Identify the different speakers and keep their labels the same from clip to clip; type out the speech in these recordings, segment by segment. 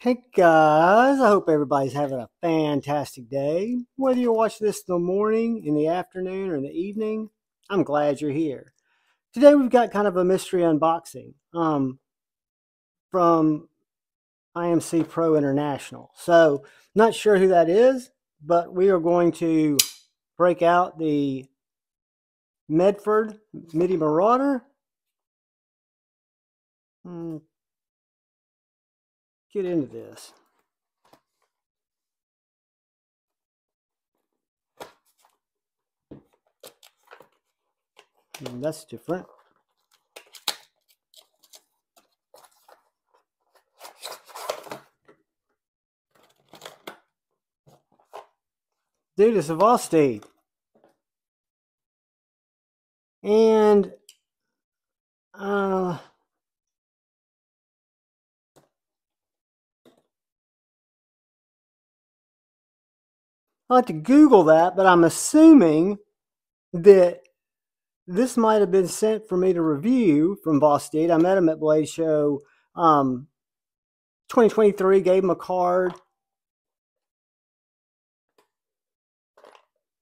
Speaker 1: Hey guys, I hope everybody's having a fantastic day. Whether you watch this in the morning, in the afternoon, or in the evening, I'm glad you're here. Today we've got kind of a mystery unboxing from IMC Pro International. So, not sure who that is, but we are going to break out the Medford MIDI Marauder. Get into this. That's different. Dude, it's a Vosti. And I like to Google that, but I'm assuming that this might have been sent for me to review from Vosti. I met him at Blade Show 2023, gave him a card.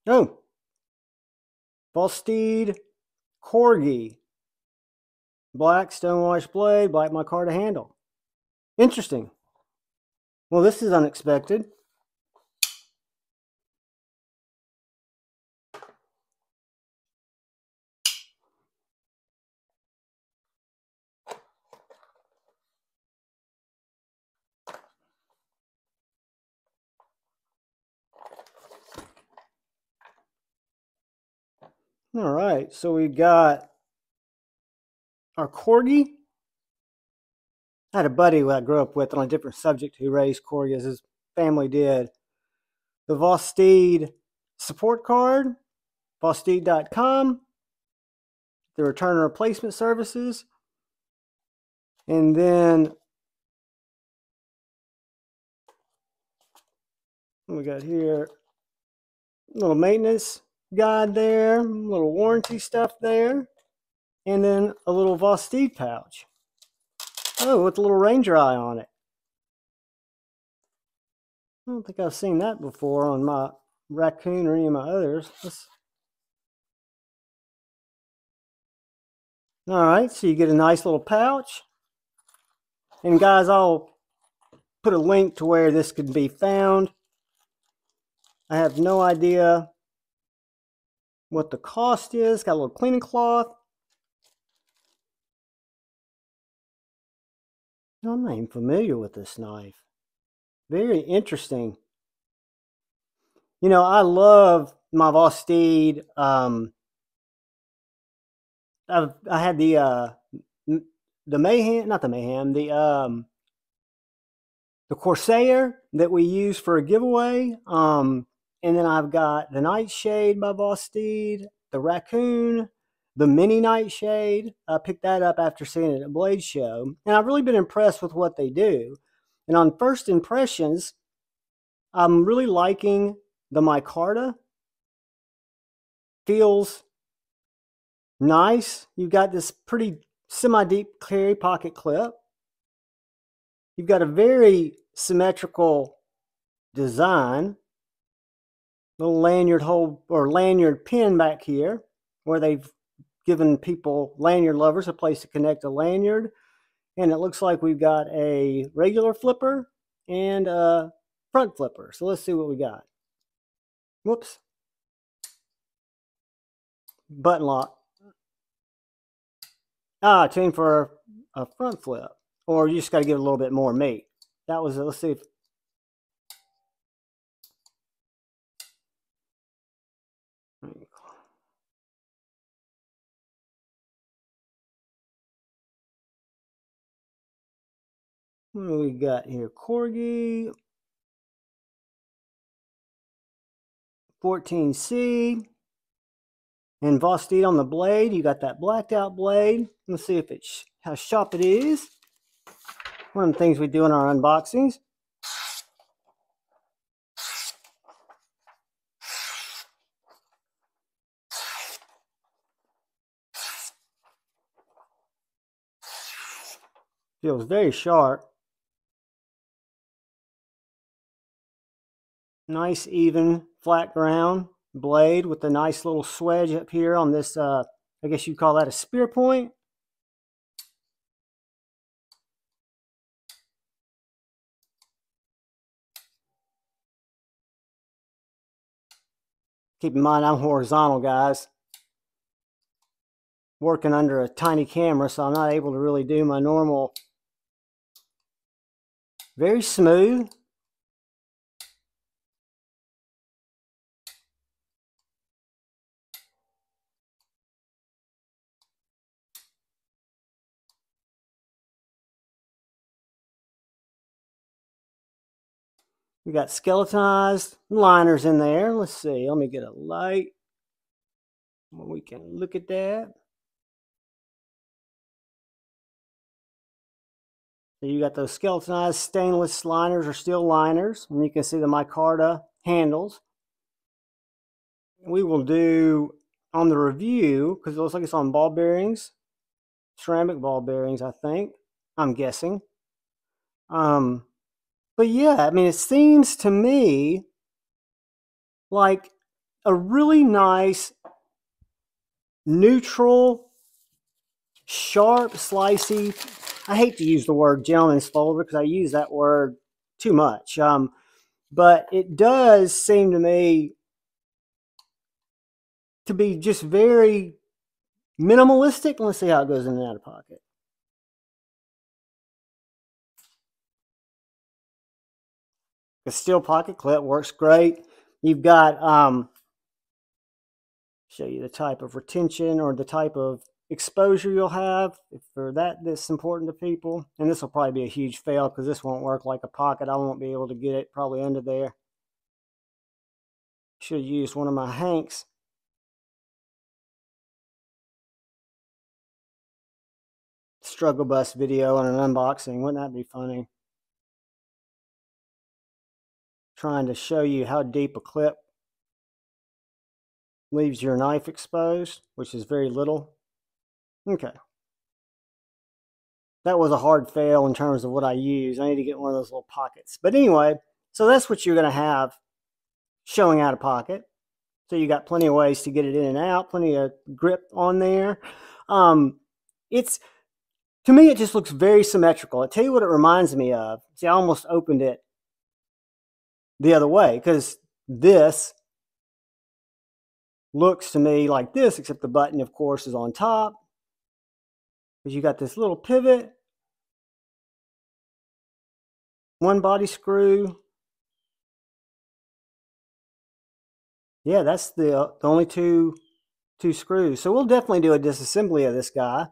Speaker 1: Oh, Vosti Corgi. Black stonewash blade, black micarta handle. Interesting. Well, this is unexpected. All right, so we got our Corgi. I had a buddy who I grew up with on a different subject who raised Corgi, as his family did. The Vosti support card, vosti.com, the return and replacement services, and then we got here a little maintenance guide there, a little warranty stuff there, and then a little Vosti pouch. Oh, with a little Ranger eye on it. I don't think I've seen that before on my Raccoon or any of my others. All right, so you get a nice little pouch. And guys, I'll put a link to where this could be found. I have no idea what the cost is. Got a little cleaning cloth. I'm not even familiar with this knife. Very interesting. You know, I love my Vosteed. I had the Mayhem, not the Mayhem, the Corsair that we use for a giveaway. And then I've got the Nightshade by Vosteed, the Raccoon, the Mini Nightshade. I picked that up after seeing it at Blade Show, and I've really been impressed with what they do. And on first impressions, I'm really liking the micarta. Feels nice. You've got this pretty semi-deep carry pocket clip. You've got a very symmetrical design. Little lanyard hole or lanyard pin back here where they've given people, lanyard lovers, a place to connect a lanyard. And it looks like we've got a regular flipper and a front flipper. So let's see what we got. Whoops. Button lock. Tune for a front flip. Or you just got to give it a little bit more meat. That was it. Let's see if what do we got here? Corgi 14C and Vosteed on the blade. You got that blacked out blade. Let's see if it's how sharp it is. One of the things we do in our unboxings. Feels very sharp. Nice, even, flat ground blade with a nice little swedge up here on this, I guess you'd call that a spear point. Keep in mind, I'm horizontal, guys. Working under a tiny camera, so I'm not able to really do my normal. Very smooth. We got skeletonized liners in there. Let's see. Let me get a light where we can look at that. So you got those skeletonized stainless liners or steel liners, and you can see the micarta handles. We will do on the review, because it looks like it's on ball bearings, ceramic ball bearings, I think. I'm guessing. But yeah, I mean, it seems to me like a really nice, neutral, sharp, slicey. I hate to use the word gentleman's folder because I use that word too much. But it does seem to me to be just very minimalistic. Let's see how it goes in and out of pocket. The steel pocket clip works great. You've got, show you the type of retention or the type of exposure you'll have. If for that's important to people. And this will probably be a huge fail because this won't work like a pocket. I won't be able to get it probably under there. Should have used one of my Hanks. Struggle bus video on an unboxing. Wouldn't that be funny? Trying to show you how deep a clip leaves your knife exposed, which is very little. Okay. That was a hard fail in terms of what I use. I need to get one of those little pockets. But anyway, so that's what you're going to have showing out of pocket. So you got plenty of ways to get it in and out, plenty of grip on there. It's, to me, it just looks very symmetrical. I'll tell you what it reminds me of. See, I almost opened it the other way because this looks to me like this, except the button, of course, is on top. Because you got this little pivot, one body screw. Yeah, that's the only two screws. So we'll definitely do a disassembly of this guy.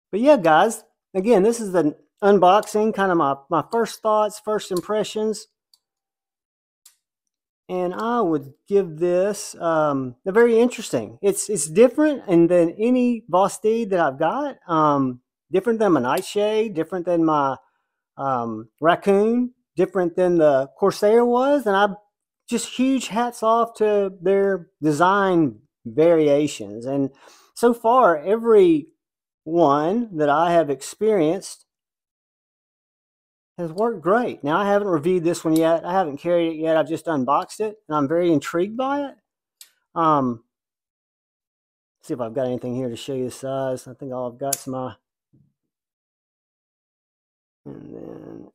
Speaker 1: But yeah, guys, again, this is the unboxing, kind of my first thoughts, first impressions. And I would give this a very interesting. It's different and than any Vosteed that I've got. Different than my Nightshade, different than my Raccoon, different than the Corsair was. And I just huge hats off to their design variations. And so far, every one that I have experienced has worked great. Now, I haven't reviewed this one yet. I haven't carried it yet. I've just unboxed it, and I'm very intrigued by it. See if I've got anything here to show you the size. I think all I've got is my, and then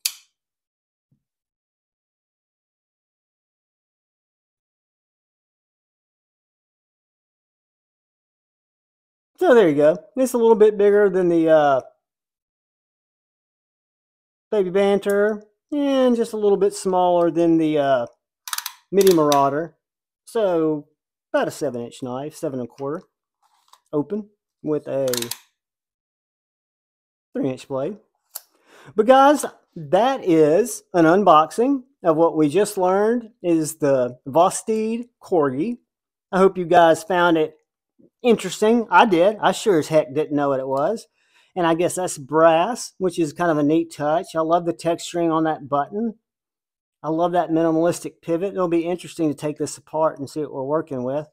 Speaker 1: so there you go. It's a little bit bigger than the Baby Banter, and just a little bit smaller than the Midi Marauder. So about a 7-inch knife, 7 1/4, open with a 3-inch blade. But guys, that is an unboxing of what we just learned is the Vosteed Corgi. I hope you guys found it interesting. I did. I sure as heck didn't know what it was. And I guess that's brass, which is kind of a neat touch. I love the texturing on that button. I love that minimalistic pivot. It'll be interesting to take this apart and see what we're working with.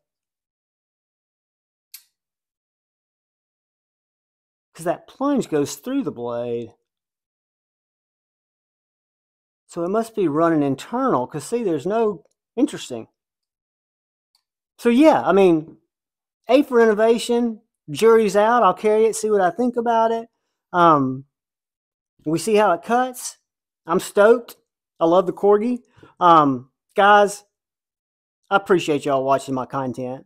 Speaker 1: Because that plunge goes through the blade. So it must be running internal because see, there's no interesting. So yeah, I mean, A for innovation. Jury's out. I'll carry it, see what I think about it. We see how it cuts. I'm stoked. I love the corgi. Guys, I appreciate y'all watching my content.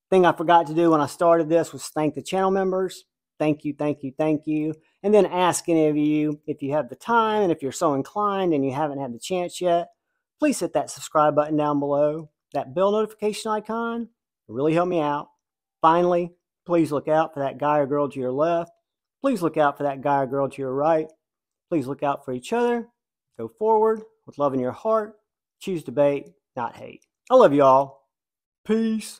Speaker 1: Thing I forgot to do when I started this was thank the channel members. Thank you, thank you, thank you. And then ask any of you if you have the time and if you're so inclined and you haven't had the chance yet, please hit that subscribe button down below. That bell notification icon will really help me out. Finally, please look out for that guy or girl to your left. Please look out for that guy or girl to your right. Please look out for each other. Go forward with love in your heart. Choose debate, not hate. I love you all. Peace.